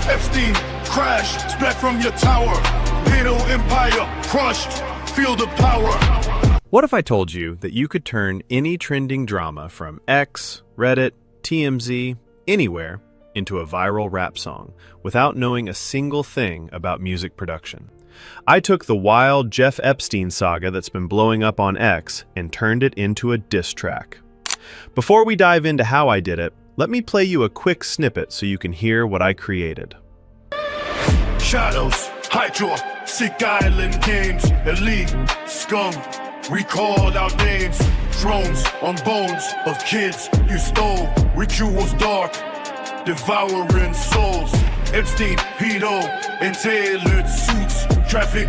Epstein, crash, splat from your tower. Pedo empire, crushed, feel the power. What if I told you that you could turn any trending drama from X, Reddit, TMZ, anywhere, into a viral rap song without knowing a single thing about music production? I took the wild Jeff Epstein saga that's been blowing up on X and turned it into a diss track. Before we dive into how I did it, let me play you a quick snippet so you can hear what I created. Shadows, Hydra, Sick Island games, elite, scum, recall our names. Drones on bones of kids you stole. Rituals dark, devouring souls. Epstein, pedo, in tailored suits. Traffic,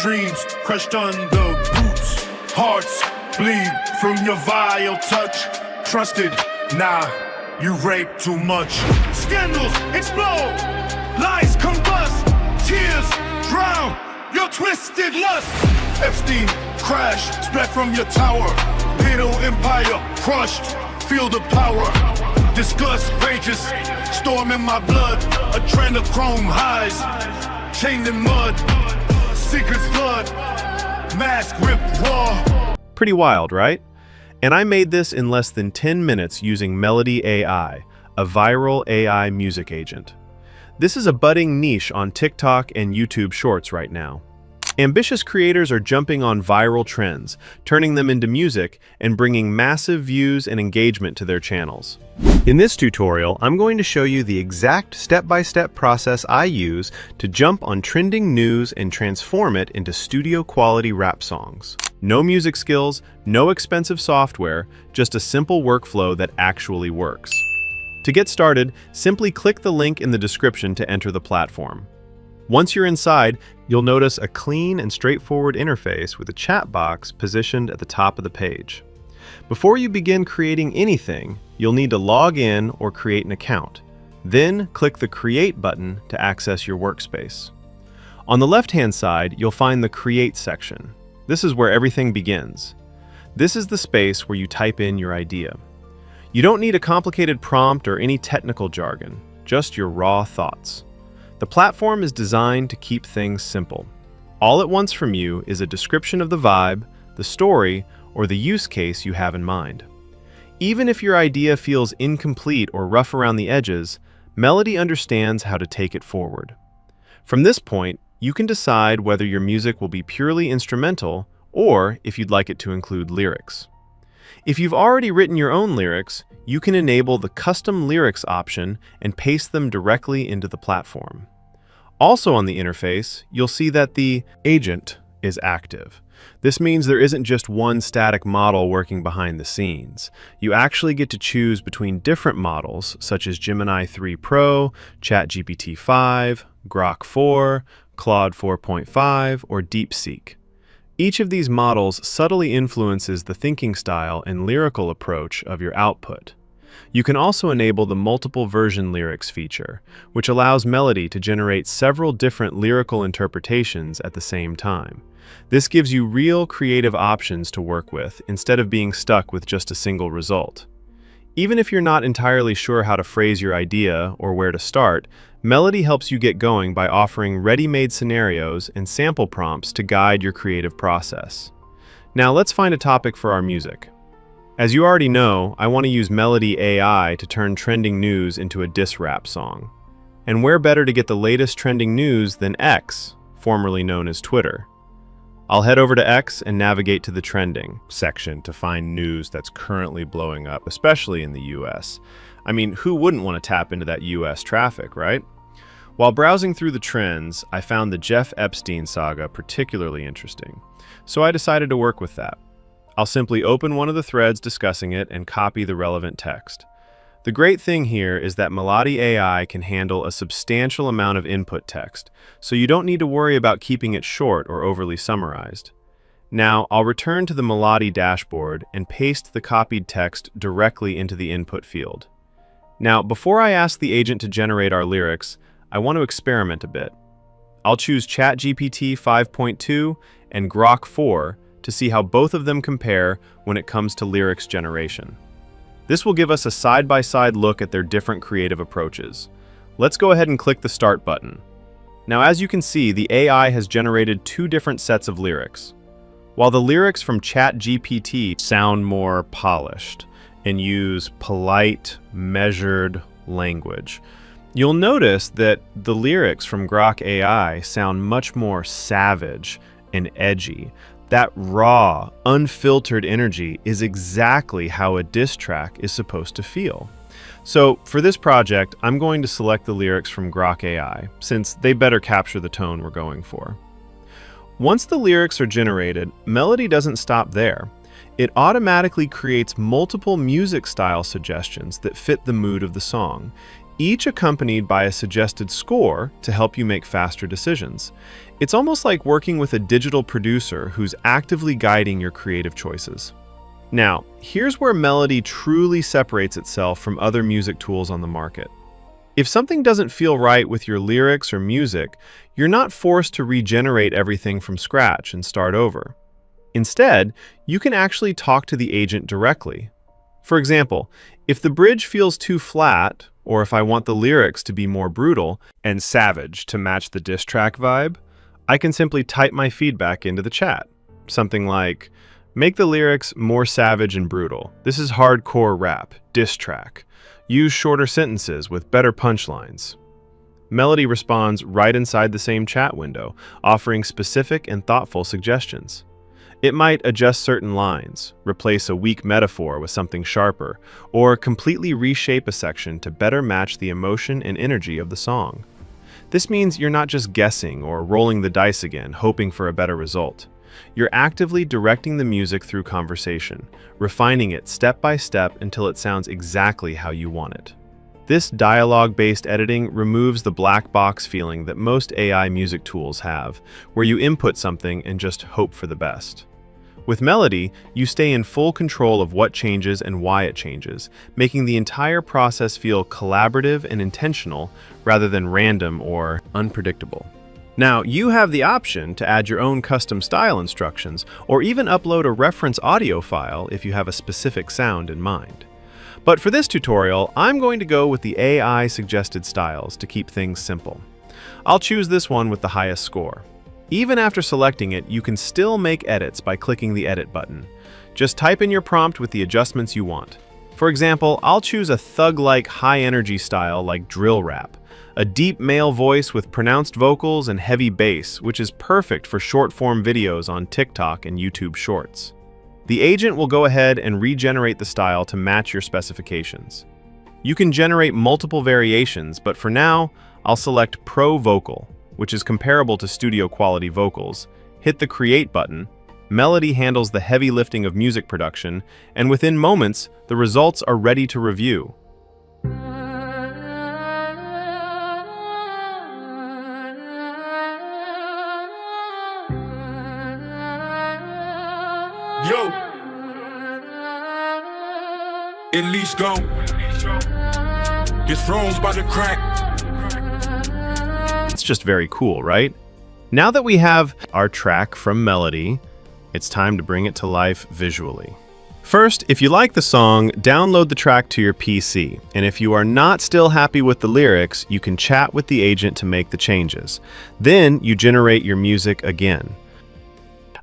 dreams crushed under boots. Hearts bleed from your vile touch. Trusted, nah, you rape too much. Scandals explode, lies combust. Tears drown your twisted lust. Epstein, crash, splat from your tower. Pedo empire, crushed, feel the power. Disgust rages, storm in my blood. Adrenochrome highs, chained in mud. Secrets flood, mask ripped raw. Pretty wild, right? And I made this in less than 10 minutes using Meloty AI, a viral AI music agent. This is a budding niche on TikTok and YouTube Shorts right now. Ambitious creators are jumping on viral trends, turning them into music, and bringing massive views and engagement to their channels. In this tutorial, I'm going to show you the exact step-by-step process I use to jump on trending news and transform it into studio-quality rap songs. No music skills, no expensive software, just a simple workflow that actually works. To get started, simply click the link in the description to enter the platform. Once you're inside, you'll notice a clean and straightforward interface with a chat box positioned at the top of the page. Before you begin creating anything, you'll need to log in or create an account. Then click the Create button to access your workspace. On the left-hand side, you'll find the Create section. This is where everything begins. This is the space where you type in your idea. You don't need a complicated prompt or any technical jargon, just your raw thoughts. The platform is designed to keep things simple. All it wants from you is a description of the vibe, the story, or the use case you have in mind. Even if your idea feels incomplete or rough around the edges, Meloty understands how to take it forward. From this point, you can decide whether your music will be purely instrumental or if you'd like it to include lyrics. If you've already written your own lyrics, you can enable the custom lyrics option and paste them directly into the platform. Also on the interface, you'll see that the agent is active. This means there isn't just one static model working behind the scenes. You actually get to choose between different models such as Gemini 3 Pro, ChatGPT 5, Grok 4, Claude 4.5, or DeepSeek. Each of these models subtly influences the thinking style and lyrical approach of your output. You can also enable the multiple version lyrics feature, which allows Meloty to generate several different lyrical interpretations at the same time. This gives you real creative options to work with instead of being stuck with just a single result. Even if you're not entirely sure how to phrase your idea or where to start, Meloty helps you get going by offering ready-made scenarios and sample prompts to guide your creative process. Now let's find a topic for our music. As you already know, I want to use Meloty AI to turn trending news into a diss rap song. And where better to get the latest trending news than X, formerly known as Twitter? I'll head over to X and navigate to the trending section to find news that's currently blowing up, especially in the US. I mean, who wouldn't want to tap into that US traffic, right? While browsing through the trends, I found the Jeff Epstein saga particularly interesting, so I decided to work with that. I'll simply open one of the threads discussing it and copy the relevant text. The great thing here is that Meloty AI can handle a substantial amount of input text, so you don't need to worry about keeping it short or overly summarized. Now, I'll return to the Meloty dashboard and paste the copied text directly into the input field. Now, before I ask the agent to generate our lyrics, I want to experiment a bit. I'll choose ChatGPT 5.2 and Grok 4 to see how both of them compare when it comes to lyrics generation. This will give us a side-by-side look at their different creative approaches. Let's go ahead and click the Start button. Now, as you can see, the AI has generated two different sets of lyrics. While the lyrics from ChatGPT sound more polished and use polite, measured language, you'll notice that the lyrics from Grok AI sound much more savage and edgy. That raw, unfiltered energy is exactly how a diss track is supposed to feel. So for this project, I'm going to select the lyrics from Grok AI, since they better capture the tone we're going for. Once the lyrics are generated, Meloty doesn't stop there. It automatically creates multiple music style suggestions that fit the mood of the song, each accompanied by a suggested score to help you make faster decisions. It's almost like working with a digital producer who's actively guiding your creative choices. Now, here's where Meloty truly separates itself from other music tools on the market. If something doesn't feel right with your lyrics or music, you're not forced to regenerate everything from scratch and start over. Instead, you can actually talk to the agent directly. For example, if the bridge feels too flat, or if I want the lyrics to be more brutal and savage to match the diss track vibe, I can simply type my feedback into the chat. Something like, make the lyrics more savage and brutal. This is hardcore rap, diss track. Use shorter sentences with better punchlines. Meloty responds right inside the same chat window, offering specific and thoughtful suggestions. It might adjust certain lines, replace a weak metaphor with something sharper, or completely reshape a section to better match the emotion and energy of the song. This means you're not just guessing or rolling the dice again, hoping for a better result. You're actively directing the music through conversation, refining it step by step until it sounds exactly how you want it. This dialogue-based editing removes the black box feeling that most AI music tools have, where you input something and just hope for the best. With Meloty, you stay in full control of what changes and why it changes, making the entire process feel collaborative and intentional rather than random or unpredictable. Now, you have the option to add your own custom style instructions or even upload a reference audio file if you have a specific sound in mind. But for this tutorial, I'm going to go with the AI suggested styles to keep things simple. I'll choose this one with the highest score. Even after selecting it, you can still make edits by clicking the Edit button. Just type in your prompt with the adjustments you want. For example, I'll choose a thug-like high-energy style like drill rap, a deep male voice with pronounced vocals and heavy bass, which is perfect for short-form videos on TikTok and YouTube Shorts. The agent will go ahead and regenerate the style to match your specifications. You can generate multiple variations, but for now, I'll select Pro Vocal, which is comparable to studio-quality vocals, hit the Create button. Meloty handles the heavy lifting of music production, and within moments, the results are ready to review. Yo, at least go. Get thrown by the crack. It's just very cool, right? Now that we have our track from Meloty, it's time to bring it to life visually. First, if you like the song, download the track to your PC. And if you are not still happy with the lyrics, you can chat with the agent to make the changes. Then you generate your music again.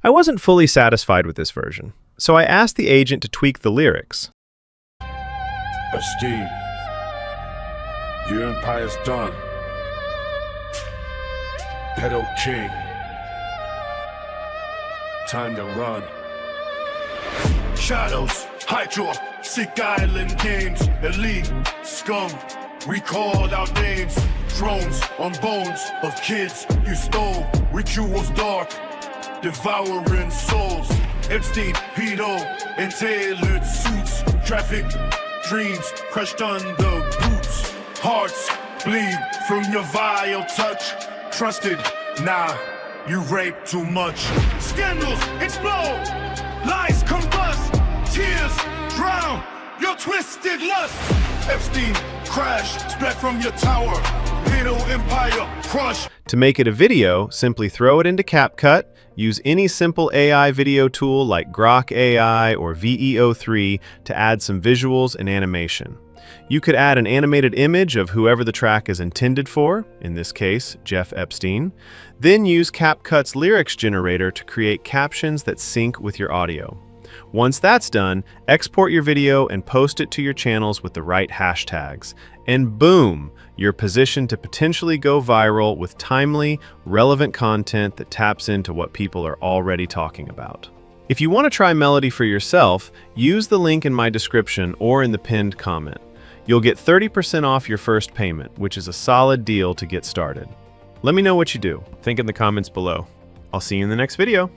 I wasn't fully satisfied with this version, so I asked the agent to tweak the lyrics. Esteem, your empire's done. Pedo king, time to run. Shadows, Hydra, sick island games, elite, scum. We called our names, drones on bones of kids you stole. Rituals dark, devouring souls. Epstein, pedo, and tailored suits. Traffic, dreams crushed under boots. Hearts bleed from your vile touch. Trusted, nah, you rape too much. Scandals explode, lies combust, tears drown your twisted lust. Epstein, crash, spread from your tower. Pedo empire, crush. To make it a video, simply throw it into CapCut, use any simple AI video tool like Grok AI or VEO3 to add some visuals and animation. You could add an animated image of whoever the track is intended for, in this case, Jeff Epstein, then use CapCut's lyrics generator to create captions that sync with your audio. Once that's done, export your video and post it to your channels with the right hashtags. And boom, you're positioned to potentially go viral with timely, relevant content that taps into what people are already talking about. If you want to try Meloty for yourself, use the link in my description or in the pinned comment. You'll get 30% off your first payment, which is a solid deal to get started. Let me know what you do. Think in the comments below. I'll see you in the next video.